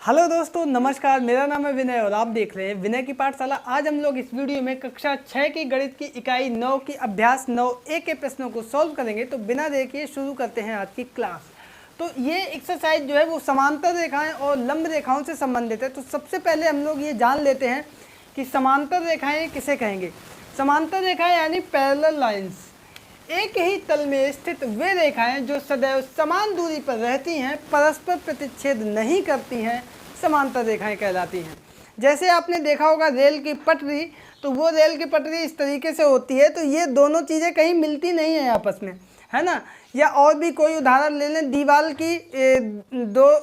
Hello दोस्तों, नमस्कार। मेरा नाम है विनय और आप देख रहे हैं विनय की पाठशाला। आज हम लोग इस वीडियो में कक्षा 6 की गणित की इकाई 9 की अभ्यास 9A के प्रश्नों को सॉल्व करेंगे। तो बिना देखे शुरू करते हैं आज की क्लास। तो ये एक्सरसाइज जो है वो समांतर रेखाएं और लंब रेखाओं से संबंधित है। तो सबसे पहले हम लोग ये जान लेते हैं कि समांतर रेखाएँ किसे कहेंगे। समांतर रेखाएँ यानी पैरेलल लाइन्स, एक ही तल में स्थित वे रेखाएं जो सदैव समान दूरी पर रहती हैं, परस्पर प्रतिच्छेद नहीं करती हैं, समांतर रेखाएं कहलाती हैं। जैसे आपने देखा होगा रेल की पटरी, तो वो रेल की पटरी इस तरीके से होती है, तो ये दोनों चीज़ें कहीं मिलती नहीं है आपस में, है ना। या और भी कोई उदाहरण ले लें, दीवार की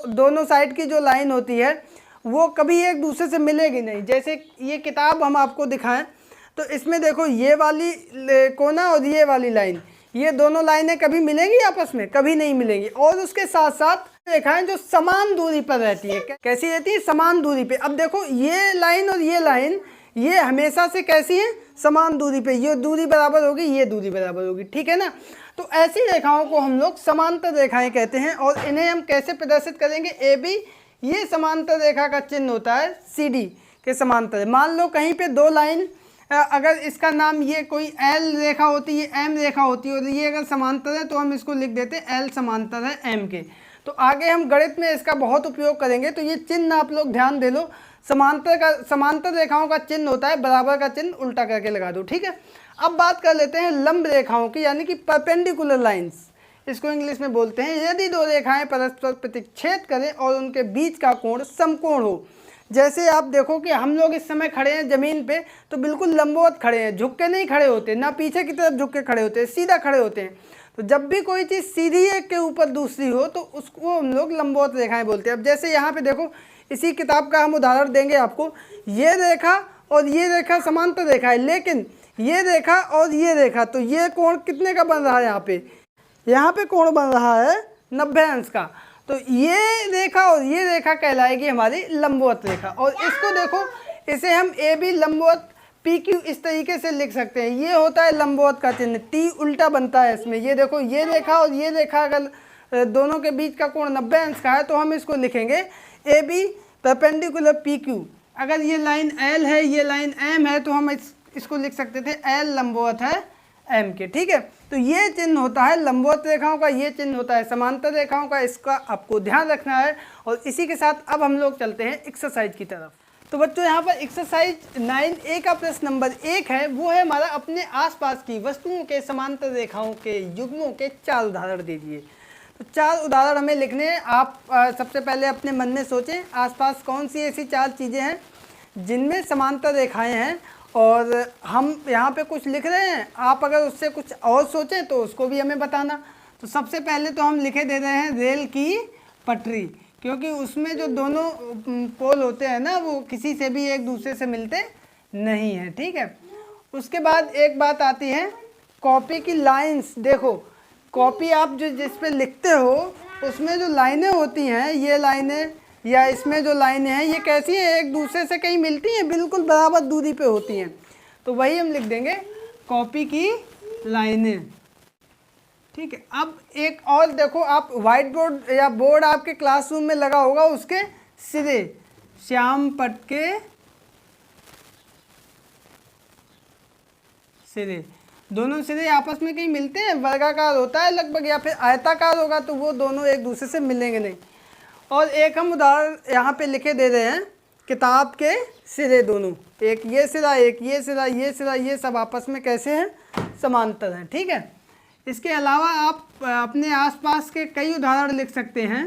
दोनों साइड की जो लाइन होती है वो कभी एक दूसरे से मिलेगी नहीं। जैसे ये किताब हम आपको दिखाएं तो इसमें देखो ये वाली कोना और ये वाली लाइन, ये दोनों लाइनें कभी मिलेंगी आपस में? कभी नहीं मिलेंगी। और उसके साथ साथ रेखाएं जो समान दूरी पर रहती है, कैसी रहती है? समान दूरी पे। अब देखो ये लाइन और ये लाइन, ये हमेशा से कैसी है? समान दूरी पे। ये दूरी बराबर होगी, ये दूरी बराबर होगी, ठीक है ना। तो ऐसी रेखाओं को हम लोग समांतर रेखाएं कहते हैं। और इन्हें हम कैसे प्रदर्शित करेंगे? ए बी, ये समांतर रेखा का चिन्ह होता है सी डी के समांतर। मान लो कहीं पे दो लाइन, अगर इसका नाम ये कोई एल रेखा होती है, एम रेखा होती है, और ये अगर समांतर है तो हम इसको लिख देते हैं एल समांतर है एम के। तो आगे हम गणित में इसका बहुत उपयोग करेंगे। तो ये चिन्ह आप लोग ध्यान दे लो। समांतर रेखाओं का चिन्ह होता है बराबर का चिन्ह उल्टा करके लगा दो, ठीक है। अब बात कर लेते हैं लंब रेखाओं की, यानी कि परपेंडिकुलर लाइन्स, इसको इंग्लिश में बोलते हैं। यदि दो रेखाएं परस्पर प्रतिच्छेद करें और उनके बीच का कोण समकोण हो। जैसे आप देखो कि हम लोग इस समय खड़े हैं ज़मीन पे, तो बिल्कुल लंबवत खड़े हैं, झुक के नहीं खड़े होते, ना पीछे की तरफ झुक के खड़े होते हैं, सीधा खड़े होते हैं। तो जब भी कोई चीज़ सीधी एक के ऊपर दूसरी हो तो उसको हम लोग लंबवत रेखाएं बोलते हैं। अब जैसे यहाँ पे देखो, इसी किताब का हम उदाहरण देंगे आपको। ये रेखा और ये रेखा समांतर रेखा है, लेकिन ये रेखा और ये रेखा, तो ये कोण कितने का बन रहा है? यहाँ पे कोण बन रहा है 90 अंश का। तो ये रेखा और ये रेखा कहलाएगी हमारी लंबवत रेखा। और इसको देखो, इसे हम ए बी लंबवत पी क्यू इस तरीके से लिख सकते हैं। ये होता है लंबवत का चिन्ह, टी उल्टा बनता है इसमें। ये देखो, ये रेखा और ये रेखा अगर दोनों के बीच का कोण 90 अंश का है तो हम इसको लिखेंगे A B perpendicular P Q. अगर ये लाइन एल है, ये लाइन एम है, तो हम इसको लिख सकते थे एल लंबवत है एम के, ठीक है। तो ये चिन्ह होता है लंबवत रेखाओं का, ये चिन्ह होता है समांतर रेखाओं का। इसका आपको ध्यान रखना है। और इसी के साथ अब हम लोग चलते हैं एक्सरसाइज की तरफ। तो बच्चों, यहाँ पर एक्सरसाइज 9A का प्रश्न नंबर 1 है। वो है हमारा अपने आसपास की वस्तुओं के समांतर रेखाओं के युग्मों के 4 उदाहरण दीजिए। तो 4 उदाहरण हमें लिखने हैं। आप सबसे पहले अपने मन में सोचें आसपास कौन सी ऐसी 4 चीज़ें हैं जिनमें समांतर रेखाएँ हैं, और हम यहाँ पे कुछ लिख रहे हैं। आप अगर उससे कुछ और सोचें तो उसको भी हमें बताना। तो सबसे पहले तो हम लिखे दे रहे हैं रेल की पटरी, क्योंकि उसमें जो दोनों पोल होते हैं ना, वो किसी से भी एक दूसरे से मिलते नहीं हैं, ठीक है। उसके बाद एक बात आती है कॉपी की लाइंस। देखो, कॉपी आप जो जिस पे लिखते हो उसमें जो लाइनें होती हैं, ये लाइनें या इसमें जो लाइनें हैं, ये कैसी हैं? एक दूसरे से कहीं मिलती हैं? बिल्कुल बराबर दूरी पे होती हैं। तो वही हम लिख देंगे कॉपी की लाइनें, ठीक है। अब एक और देखो, आप वाइट बोर्ड या बोर्ड आपके क्लासरूम में लगा होगा, उसके सिरे श्याम पट के सिरे, दोनों सिरे आपस में कहीं मिलते हैं? वर्गाकार होता है लगभग, या फिर आयताकार होगा, तो वो दोनों एक दूसरे से मिलेंगे नहीं। और एक हम उदाहरण यहाँ पे लिखे दे रहे हैं, किताब के सिरे दोनों, एक ये सिरा, एक ये सिरा, ये सिरा, ये सब आपस में कैसे हैं? समांतर हैं, ठीक है। इसके अलावा आप अपने आसपास के कई उदाहरण लिख सकते हैं।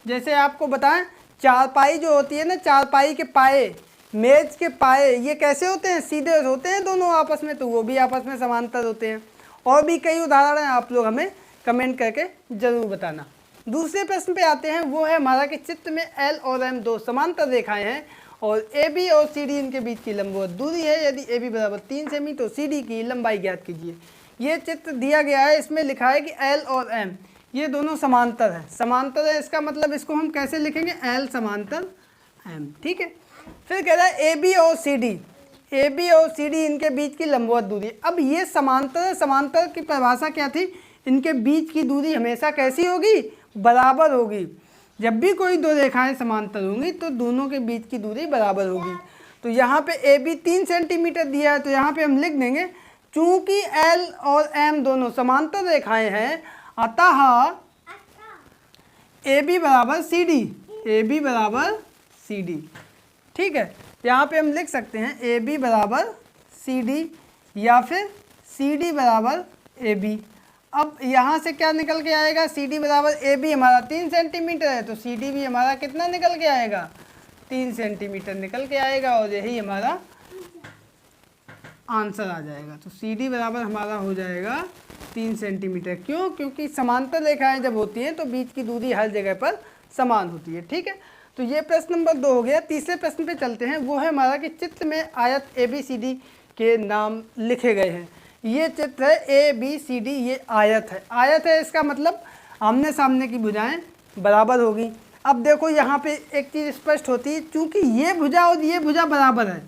जैसे आपको बताएं, चारपाई जो होती है ना, चारपाई के पाए, मेज के पाए, ये कैसे होते हैं? सीधे होते हैं दोनों आपस में, तो वो भी आपस में समांतर होते हैं। और भी कई उदाहरण हैं, आप लोग हमें कमेंट करके ज़रूर बताना। दूसरे प्रश्न पे आते हैं। वो है हमारा कि चित्र में एल और एम 2 समांतर रेखाएं हैं और ए बी और सी डी इनके बीच की लंबवत दूरी है। यदि ए बी बराबर 3 सेमी तो सी डी की लंबाई ज्ञात कीजिए। ये चित्र दिया गया है, इसमें लिखा है कि एल और एम ये दोनों समांतर है। समांतर है, इसका मतलब इसको हम कैसे लिखेंगे? एल समांतर एम, ठीक है। फिर कह रहा है ए बी और सी डी, ए बी और सी डी इनके बीच की लंबवत दूरी। अब ये समांतर है, समांतर की परिभाषा क्या थी? इनके बीच की दूरी हमेशा कैसी होगी? बराबर होगी। जब भी कोई दो रेखाएं समांतर होंगी तो दोनों के बीच की दूरी बराबर होगी। तो यहाँ पे ए बी 3 सेंटीमीटर दिया है, तो यहाँ पे हम लिख देंगे चूंकि एल और एम दोनों समांतर रेखाएं हैं, अतः ए बी बराबर सी डी, ए बी बराबर सी डी। ठीक है, यहाँ पे हम लिख सकते हैं ए बी बराबर सी डी या फिर सी डी बराबर ए बी। अब यहाँ से क्या निकल के आएगा, सी डी बराबर ए बी हमारा 3 सेंटीमीटर है, तो सी डी भी हमारा कितना निकल के आएगा, 3 सेंटीमीटर निकल के आएगा, और यही हमारा आंसर आ जाएगा। तो सी डी बराबर हमारा हो जाएगा 3 सेंटीमीटर। क्यों? क्योंकि समांतर रेखाएं जब होती हैं तो बीच की दूरी हर जगह पर समान होती है। ठीक है, तो ये प्रश्न नंबर 2 हो गया। तीसरे प्रश्न पे चलते हैं। वो है हमारा कि चित्र में आयत ए बी सी डी के नाम लिखे गए हैं। ये चित्र है ए बी सी डी, ये आयत है। आयत है इसका मतलब आमने सामने की भुजाएं बराबर होगी। अब देखो यहाँ पे एक चीज़ स्पष्ट होती है, चूँकि ये भुजा और ये भुजा बराबर है,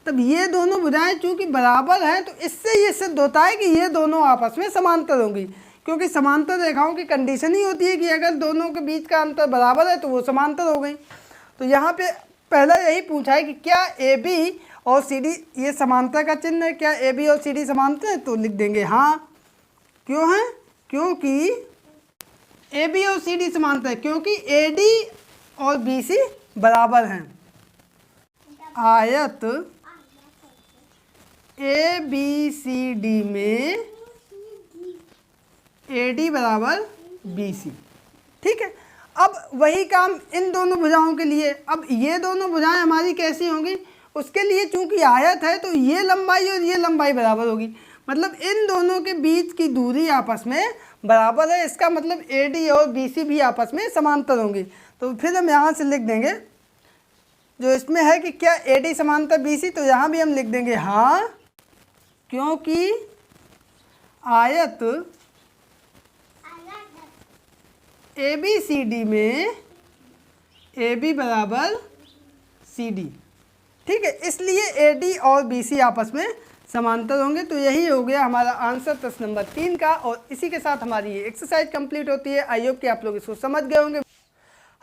तब ये दोनों भुजाएं चूँकि बराबर हैं तो इससे ये सिद्ध होता है कि ये दोनों आपस में समांतर होंगी। क्योंकि समांतर रेखाओं की कंडीशन ही होती है कि अगर दोनों के बीच का अंतर बराबर है तो वो समांतर हो गई। तो यहाँ पे पहला यही पूछा है कि क्या ए बी और सी डी ये समांतर का चिन्ह है, क्या ए बी और सी डी समांतर है, तो लिख देंगे हाँ। क्यों है? क्योंकि ए बी और सी डी समांतर है, क्योंकि ए डी और बी सी बराबर हैं। आयत ए बी सी डी में ए डी बराबर बी सी। ठीक है, अब वही काम इन दोनों भुजाओं के लिए। अब ये दोनों भुजाएं हमारी कैसी होंगी, उसके लिए चूंकि आयत है तो ये लंबाई और ये लंबाई बराबर होगी, मतलब इन दोनों के बीच की दूरी आपस में बराबर है। इसका मतलब ए डी और बी सी भी आपस में समांतर होंगी। तो फिर हम यहाँ से लिख देंगे जो इसमें है कि क्या ए डी समांतर बी सी, तो यहाँ भी हम लिख देंगे हाँ, क्योंकि आयत ए बी सी डी में ए बी बराबर सी डी। ठीक है, इसलिए ए डी और बी सी आपस में समांतर होंगे। तो यही हो गया हमारा आंसर प्रश्न नंबर 3 का, और इसी के साथ हमारी ये एक्सरसाइज कंप्लीट होती है। आई होप कि आप लोग इसको समझ गए होंगे।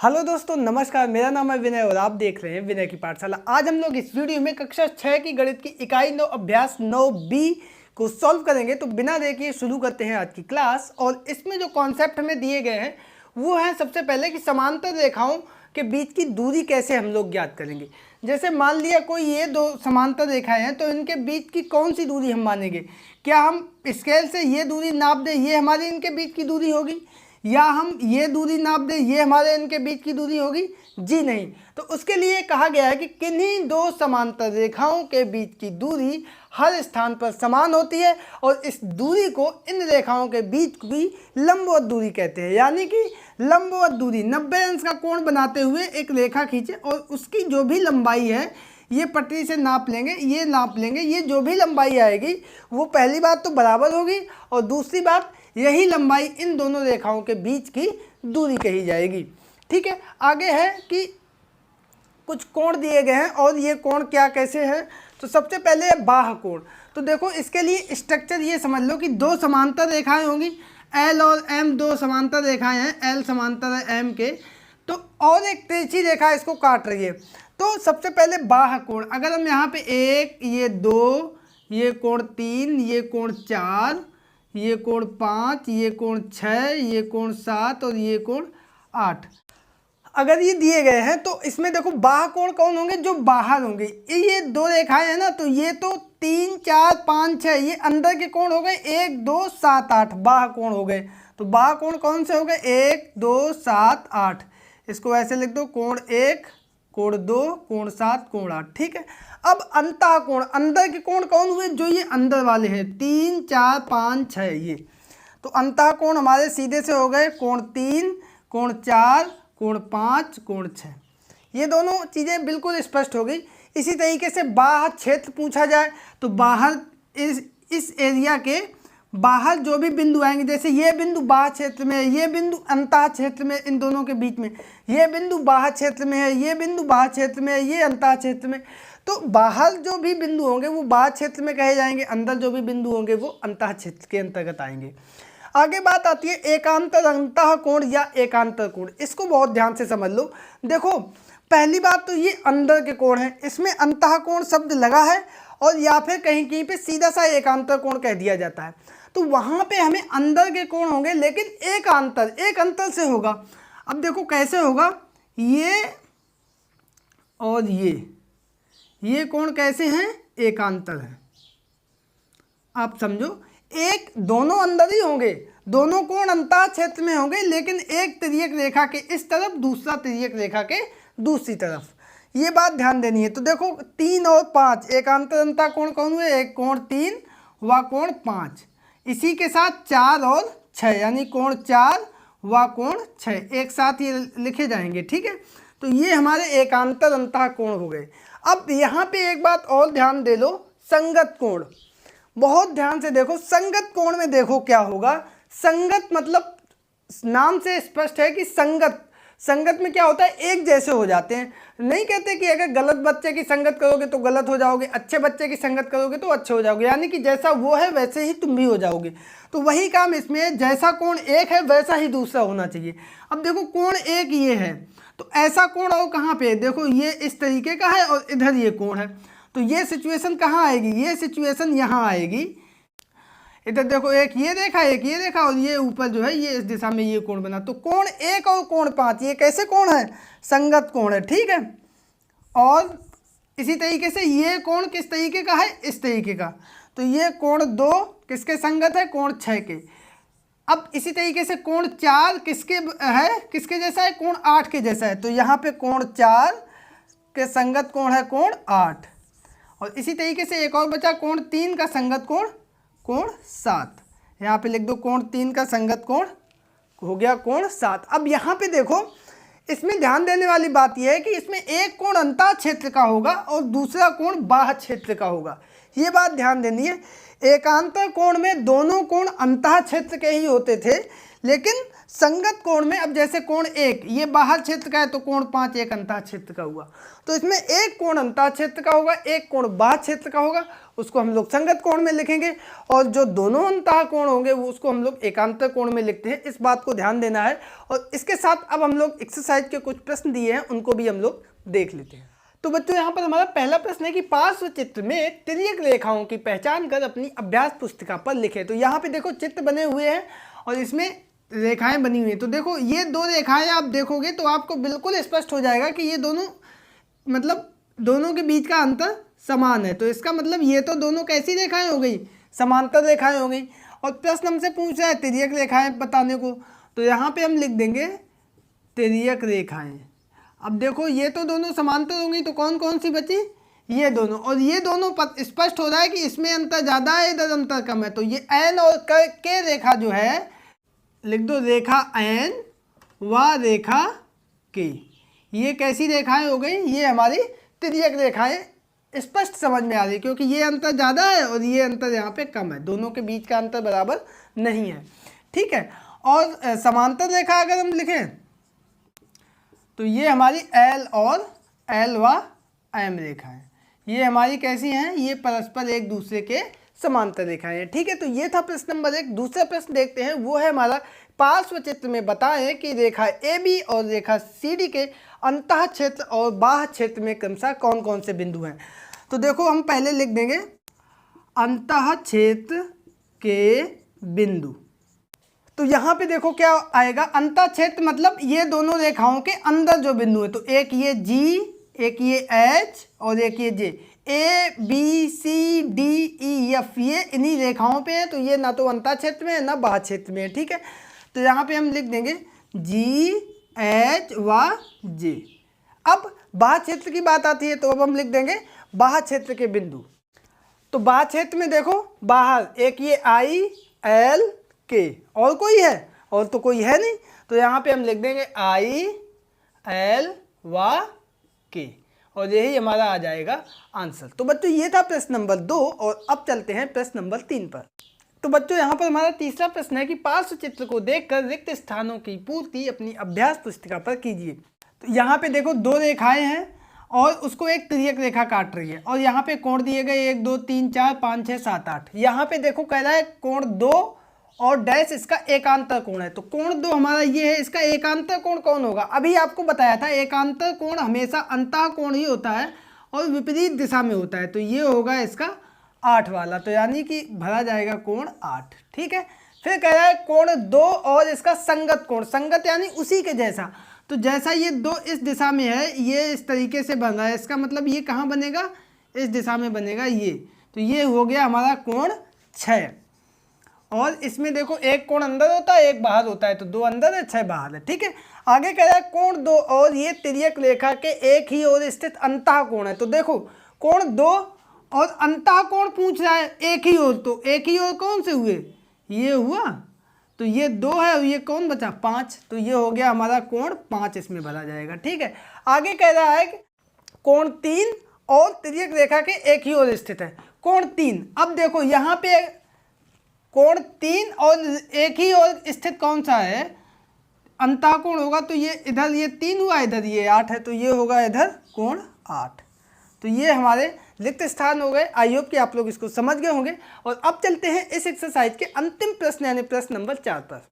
हेलो दोस्तों, नमस्कार। मेरा नाम है विनय और आप देख रहे हैं विनय की पाठशाला। आज हम लोग इस वीडियो में कक्षा 6 की गणित की इकाई 9 अभ्यास 9B को सॉल्व करेंगे। तो बिना देखे शुरू करते हैं आज की क्लास। और इसमें जो कॉन्सेप्ट हमें दिए गए हैं वो है सबसे पहले कि समांतर रेखाओं के बीच की दूरी कैसे हम लोग ज्ञात करेंगे। जैसे मान लिया कोई ये दो समांतर रेखाएं हैं, तो इनके बीच की कौन सी दूरी हम मानेंगे? क्या हम स्केल से ये दूरी नाप दें, ये हमारी इनके बीच की दूरी होगी, या हम ये दूरी नाप दें, ये हमारे इनके बीच की दूरी होगी? जी नहीं। तो उसके लिए कहा गया है कि किन्हीं दो समांतर रेखाओं के बीच की दूरी हर स्थान पर समान होती है, और इस दूरी को इन रेखाओं के बीच की लंबवत दूरी कहते हैं। यानी कि लंबवत दूरी 90 अंश का कोण बनाते हुए एक रेखा खींचे और उसकी जो भी लंबाई है ये पटरी से नाप लेंगे, ये नाप लेंगे, ये जो भी लंबाई आएगी वो पहली बात तो बराबर होगी, और दूसरी बात यही लंबाई इन दोनों रेखाओं के बीच की दूरी कही जाएगी। ठीक है, आगे है कि कुछ कोण दिए गए हैं, और ये कोण क्या कैसे है। तो सबसे पहले है बाह्य कोण। तो देखो इसके लिए स्ट्रक्चर ये समझ लो कि दो समांतर रेखाएं होंगी, एल और एम दो समांतर रेखाएं हैं, एल समांतर है एम के, तो और एक तिरछी रेखा इसको काट रही है। तो सबसे पहले बाह्य कोण, अगर हम यहाँ पे 1, ये 2, ये कोण 3, ये कोण 4, ये कोण 5, ये कोण 6, ये कोण 7 और ये कोण 8 अगर ये दिए गए हैं, तो इसमें देखो बाह्य कोण कौन होंगे? जो बाहर होंगे। ये दो रेखाएं हैं ना, तो ये तो 3, 4, 5, 6 ये अंदर के कोण हो गए, 1, 2, 7, 8 बाह्य कोण हो गए। तो बाह्य कोण कौन से हो गए? 1, 2, 7, 8। इसको ऐसे लिख दो, कोण 1, कोण 2, कोण 7, कोण 8। ठीक है, अब अंतः कोण, अंदर के कोण कौन हुए? जो ये अंदर वाले हैं, 3, 4, 5, 6 ये। तो अंतः कोण हमारे सीधे से हो गए कोण 3, कोण 4, कोण 5, कोण 6। ये दोनों चीज़ें बिल्कुल स्पष्ट हो गई। इसी तरीके से बाह्य क्षेत्र पूछा जाए तो बाहर इस एरिया के बाहर जो भी बिंदु आएंगे, जैसे ये बिंदु बाह्य क्षेत्र में है, ये बिंदु अंतः क्षेत्र में, इन दोनों के बीच में ये बिंदु बाह्य क्षेत्र में है, ये बिंदु बाह्य क्षेत्र में है, ये अंतः क्षेत्र में। तो बाहर जो भी बिंदु होंगे वो बाह्य क्षेत्र में कहे जाएंगे, अंदर जो भी बिंदु होंगे वो अंतः क्षेत्र के अंतर्गत आएंगे। आगे बात आती है एकांतर अंतः कोण या एकांतर कोण। इसको बहुत ध्यान से समझ लो। देखो पहली बात तो ये अंदर के कोण है, इसमें अंतः कोण शब्द लगा है और या फिर कहीं कहीं पे सीधा सा एकांतर कोण कह दिया जाता है। तो वहाँ पे हमें अंदर के कोण होंगे, लेकिन एक अंतर से होगा। अब देखो कैसे होगा, ये और ये कोण कैसे हैं, एकांतर है। आप समझो, एक दोनों अंदर ही होंगे, दोनों कोण अंतः क्षेत्र में होंगे, लेकिन एक तिर्यक रेखा के इस तरफ, दूसरा तिर्यक रेखा के दूसरी तरफ। ये बात ध्यान देनी है। तो देखो 3 और 5 एकांतर अंतः कोण कौन हुए, एक कोण 3 व कोण 5। इसी के साथ 4 और 6 यानी कोण 4 व कोण 6 एक साथ ये लिखे जाएंगे, ठीक है। तो ये हमारे एकांतर अंतः कोण हो गए। अब यहाँ पे एक बात और ध्यान दे लो, संगत कोण। बहुत ध्यान से देखो, संगत कोण में देखो क्या होगा। संगत मतलब नाम से स्पष्ट है कि संगत में क्या होता है, एक जैसे हो जाते हैं। नहीं कहते कि अगर गलत बच्चे की संगत करोगे तो गलत हो जाओगे, अच्छे बच्चे की संगत करोगे तो अच्छे हो जाओगे, यानी कि जैसा वो है वैसे ही तुम भी हो जाओगे। तो वही काम इसमें है, जैसा कोण एक है वैसा ही दूसरा होना चाहिए। अब देखो कोण एक ये है, तो ऐसा कोण और कहाँ पे है, देखो ये इस तरीके का है और इधर ये कोण है। तो ये सिचुएशन कहाँ आएगी, ये सिचुएशन यहाँ आएगी। इधर देखो एक ये रेखा और ये ऊपर जो है ये इस दिशा में ये कोण बना। तो कोण 1 और कोण 5 ये कैसे कोण है, संगत कोण है, ठीक है। और इसी तरीके से ये कोण किस तरीके का है, इस तरीके का। तो ये कोण 2 किसके संगत है, कोण 6 के। अब इसी तरीके से कोण 4 किसके है, किसके जैसा है, कोण 8 के जैसा है। तो यहाँ पे कोण 4 के संगत कोण है कोण 8। और इसी तरीके से एक और बचा कोण 3 का संगत कोण 7। यहाँ पे लिख दो कोण 3 का संगत कोण हो गया कोण 7। अब यहाँ पे देखो, इसमें ध्यान देने वाली बात यह है कि इसमें एक कोण अंतः क्षेत्र का होगा और दूसरा कोण बाह्य क्षेत्र का होगा। ये बात ध्यान देनी है। एकांतर कोण में दोनों कोण अंतः क्षेत्र के ही होते थे, लेकिन संगत कोण में अब जैसे कोण 1 ये बाहर क्षेत्र का है तो कोण 5 एक अंतः क्षेत्र का हुआ। तो इसमें एक कोण अंतः क्षेत्र का होगा, एक कोण बाह्य क्षेत्र का होगा, उसको हम लोग संगत कोण में लिखेंगे। और जो दोनों अंतः कोण होंगे वो उसको हम लोग एकांतर कोण में लिखते हैं। इस बात को ध्यान देना है। और इसके साथ अब हम लोग एक्सरसाइज के कुछ प्रश्न दिए हैं, उनको भी हम लोग देख लेते हैं। तो बच्चों यहाँ पर हमारा पहला प्रश्न है कि पार्श्व चित्र में तिर्यक रेखाओं की पहचान कर अपनी अभ्यास पुस्तिका पर लिखें। तो यहाँ पे देखो चित्र बने हुए हैं और इसमें रेखाएं बनी हुई हैं। तो देखो ये 2 रेखाएं आप देखोगे तो आपको बिल्कुल स्पष्ट हो जाएगा कि ये दोनों मतलब दोनों के बीच का अंतर समान है। तो इसका मतलब ये तो दोनों कैसी रेखाएं हो गई, समांतर रेखाएं हो गई। और प्रश्न हमसे पूछ रहा है तिर्यक रेखाएं बताने को, तो यहाँ पे हम लिख देंगे तिर्यक रेखाएं। अब देखो ये तो दोनों समांतर होंगी, तो कौन कौन सी बची, ये दोनों। और ये दोनों स्पष्ट हो रहा है कि इसमें अंतर ज़्यादा है, इधर अंतर कम है। तो ये एन और के रेखा जो है लिख दो, रेखा एन व रेखा के, ये कैसी रेखाएं हो गई, ये हमारी तिर्यक रेखाएं स्पष्ट समझ में आ रही, क्योंकि ये अंतर ज़्यादा है और ये अंतर यहाँ पे कम है, दोनों के बीच का अंतर बराबर नहीं है, ठीक है। और समांतर रेखा अगर हम लिखें तो ये हमारी एल और एल व एम रेखाएं, ये हमारी कैसी हैं, ये परस्पर एक दूसरे के समांतर रेखाएं हैं, ठीक है। तो ये था प्रश्न नंबर 1। दूसरा प्रश्न देखते हैं, वो है हमारा पार्श्व चित्र में बताएं कि रेखा AB और रेखा CD के अंतः क्षेत्र और बाह्य क्षेत्र में क्रमशः कौन कौन से बिंदु हैं। तो देखो हम पहले लिख देंगे अंतः क्षेत्र के बिंदु। तो यहाँ पे देखो क्या आएगा, अंतः क्षेत्र मतलब ये दोनों रेखाओं के अंदर जो बिंदु है। तो एक ये G, एक ये H और एक ये J, A B C D E F, ये इन्हीं रेखाओं पे है। तो ये ना तो अंतः क्षेत्र में है ना बाह्य क्षेत्र में है, ठीक है। तो यहाँ पे हम लिख देंगे G H व J। अब बाह्य क्षेत्र की बात आती है, तो अब हम लिख देंगे बाह्य क्षेत्र के बिंदु। तो बाह्य क्षेत्र में देखो बाहर एक ये I L K, और कोई है, और तो कोई है नहीं। तो यहाँ पे हम लिख देंगे I L व K, और यही हमारा आ जाएगा आंसर। तो बच्चों ये था प्रश्न नंबर 2। और अब चलते हैं प्रश्न नंबर 3 पर। तो बच्चों यहाँ पर हमारा तीसरा प्रश्न है कि पार्श्व चित्र को देखकर रिक्त स्थानों की पूर्ति अपनी अभ्यास पुस्तिका पर कीजिए। तो यहाँ पे देखो 2 रेखाएं हैं और उसको एक तिर्यक रेखा काट रही है, और यहाँ पे कोण दिए गए 1 2 3 4 5 6 7 8। यहाँ पे देखो कह रहा है कोण 2 और डैश इसका एकांतर कोण है। तो कोण 2 हमारा ये है, इसका एकांतर कोण कौन होगा? अभी आपको बताया था एकांतर कोण हमेशा अंतः कोण ही होता है और विपरीत दिशा में होता है। तो ये होगा इसका 8 वाला, तो यानी कि भरा जाएगा कोण 8। ठीक है, फिर कह रहा है कोण 2 और इसका संगत कोण, संगत यानी उसी के जैसा। तो जैसा ये 2 इस दिशा में है, ये इस तरीके से बन रहा है, इसका मतलब ये कहाँ बनेगा? इस दिशा में बनेगा ये। तो ये हो गया हमारा कोण 6। और इसमें देखो एक कोण अंदर होता है, एक बाहर होता है, तो 2 अंदर है 6 बाहर है। ठीक है, आगे कह रहा है कोण 2 और ये तिर्यक रेखा के एक ही ओर स्थित अंतः कोण है। तो देखो कोण 2 और अंतः कोण पूछ रहा है एक ही ओर, तो एक ही ओर कौन से हुए? ये हुआ, तो ये 2 है और ये कौन बचा? 5। तो ये हो गया हमारा कोण 5, इसमें भरा जाएगा। ठीक है, आगे कह रहा है कि कोण 3 और तिर्यक रेखा के एक ही ओर स्थित है। कोण 3, अब देखो यहाँ पे कोण 3 और एक ही ओर स्थित कौन सा है? अंतः कोण होगा, तो ये इधर ये 3 हुआ, इधर ये 8 है, तो ये होगा इधर कोण 8। तो ये हमारे रिक्त स्थान हो गए। आई होप कि आप लोग इसको समझ गए होंगे। और अब चलते हैं इस एक्सरसाइज के अंतिम प्रश्न यानी प्रश्न नंबर 4 पर।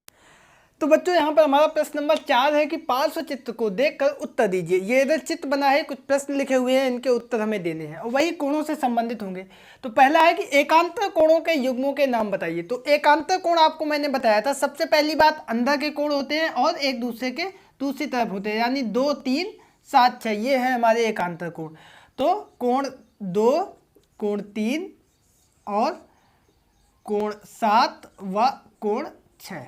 तो बच्चों यहाँ पर हमारा प्रश्न नंबर 4 है कि पार्श्व चित्र को देखकर उत्तर दीजिए। ये इधर चित्र बना है, कुछ प्रश्न लिखे हुए हैं, इनके उत्तर हमें देने हैं और वही कोणों से संबंधित होंगे। तो पहला है कि एकांतर कोणों के युग्मों के नाम बताइए। तो एकांतर कोण आपको मैंने बताया था, सबसे पहली बात अंदर के कोण होते हैं और एक दूसरे के दूसरी तरफ होते हैं, यानी 2, 3, 7, 6, ये है हमारे एकांतर कोण। तो कोण 2, कोण 3 और कोण 7 व कोण 6,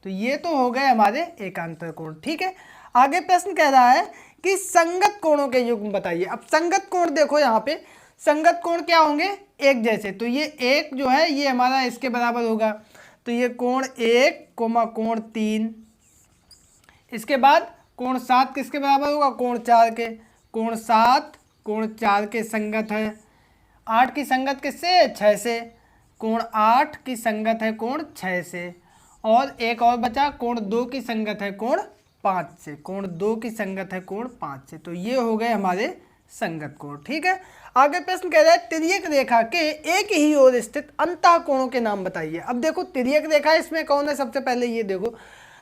तो ये तो हो गए हमारे एकांतर कोण। ठीक है, आगे प्रश्न कह रहा है कि संगत कोणों के युग्म बताइए। अब संगत कोण देखो, यहाँ पे संगत कोण क्या होंगे? एक जैसे। तो ये एक जो है ये हमारा इसके बराबर होगा, तो ये कोण 1, कोण 3। इसके बाद कोण 7 किसके बराबर होगा? कोण 4 के। कोण 7 कोण 4 के संगत है। 8 की संगत किससे? 6 से। कोण 8 की संगत है कोण 6 से। और एक और बचा, कोण 2 की संगत है कोण 5 से। कोण 2 की संगत है कोण 5 से। तो ये हो गए हमारे संगत कोण। ठीक है, आगे प्रश्न कह रहा है तिर्यक रेखा के एक ही ओर स्थित अंतः कोणों के नाम बताइए। अब देखो तिर्यक रेखा इसमें कौन है? सबसे पहले ये देखो,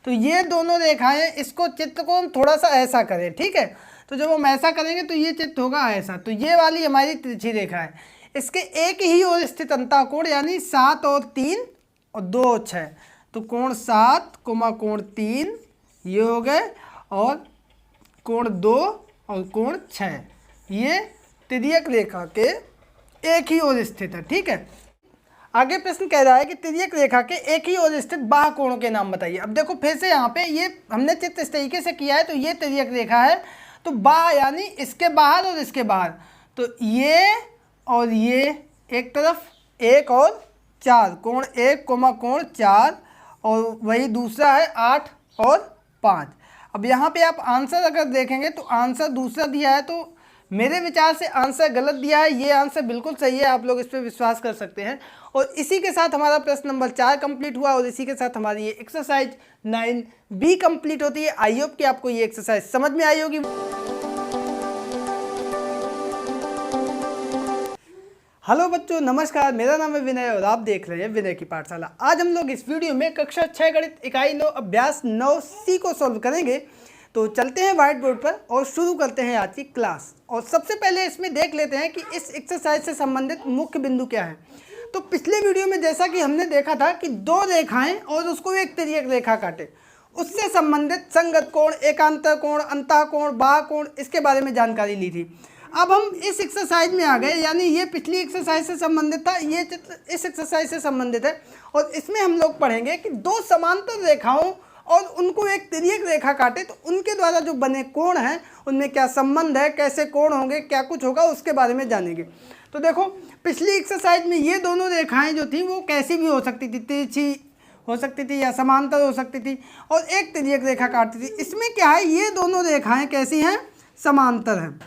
तो ये दोनों रेखाएं, इसको चित्र को हम थोड़ा सा ऐसा करें। ठीक है, तो जब हम ऐसा करेंगे तो ये चित्र होगा ऐसा। तो ये वाली हमारी तिरछी रेखा है, इसके एक ही ओर स्थित अंतः कोण यानी 7 और 3 और 2 और 6। तो कोण 7 कोण 3 ये हो गए, और कोण 2 और कोण 6 ये तिर्यक रेखा के एक ही ओर स्थित है। ठीक है, आगे प्रश्न कह रहा है कि तिर्यक रेखा के एक ही ओर स्थित बाह्य कोणों के नाम बताइए। अब देखो फिर से यहाँ पे ये हमने चित्र इस तरीके से किया है, तो ये तिर्यक रेखा है, तो बाह्य यानी इसके बाहर और इसके बाहर। तो ये और ये एक तरफ 1 और 4, कोण 1 कोण 4, और वही दूसरा है 8 और 5। अब यहाँ पे आप आंसर अगर देखेंगे तो आंसर दूसरा दिया है, तो मेरे विचार से आंसर गलत दिया है, ये आंसर बिल्कुल सही है, आप लोग इस पर विश्वास कर सकते हैं। और इसी के साथ हमारा प्रश्न नंबर 4 कंप्लीट हुआ और इसी के साथ हमारी ये एक्सरसाइज 9B कंप्लीट होती है। आई होप कि आपको ये एक्सरसाइज समझ में आई होगी। हेलो बच्चों, नमस्कार, मेरा नाम है विनय और आप देख रहे हैं विनय की पाठशाला। आज हम लोग इस वीडियो में कक्षा 6 गणित इकाई 9 अभ्यास 9C को सॉल्व करेंगे। तो चलते हैं व्हाइट बोर्ड पर और शुरू करते हैं आज की क्लास। और सबसे पहले इसमें देख लेते हैं कि इस एक्सरसाइज से संबंधित मुख्य बिंदु क्या है। तो पिछले वीडियो में जैसा कि हमने देखा था कि 2 रेखाएं और उसको एक तिर्यक रेखा काटे, उससे संबंधित संगत कोण, एकांतर कोण, अंतः कोण, बाह्य कोण, इसके बारे में जानकारी ली थी। अब हम इस एक्सरसाइज में आ गए, यानी ये पिछली एक्सरसाइज से संबंधित था, ये चित्र इस एक्सरसाइज से संबंधित है। और इसमें हम लोग पढ़ेंगे कि 2 समांतर रेखाओं और उनको एक तिर्यक रेखा काटे तो उनके द्वारा जो बने कोण हैं उनमें क्या संबंध है, कैसे कोण होंगे, क्या कुछ होगा, उसके बारे में जानेंगे। तो देखो पिछली एक्सरसाइज में ये दोनों रेखाएं जो थी वो कैसी भी हो सकती थी, तिरछी हो सकती थी या समांतर हो सकती थी, और एक तिर्यक रेखा काटती थी। इसमें क्या है, ये दोनों रेखाएं कैसी हैं? समांतर हैं।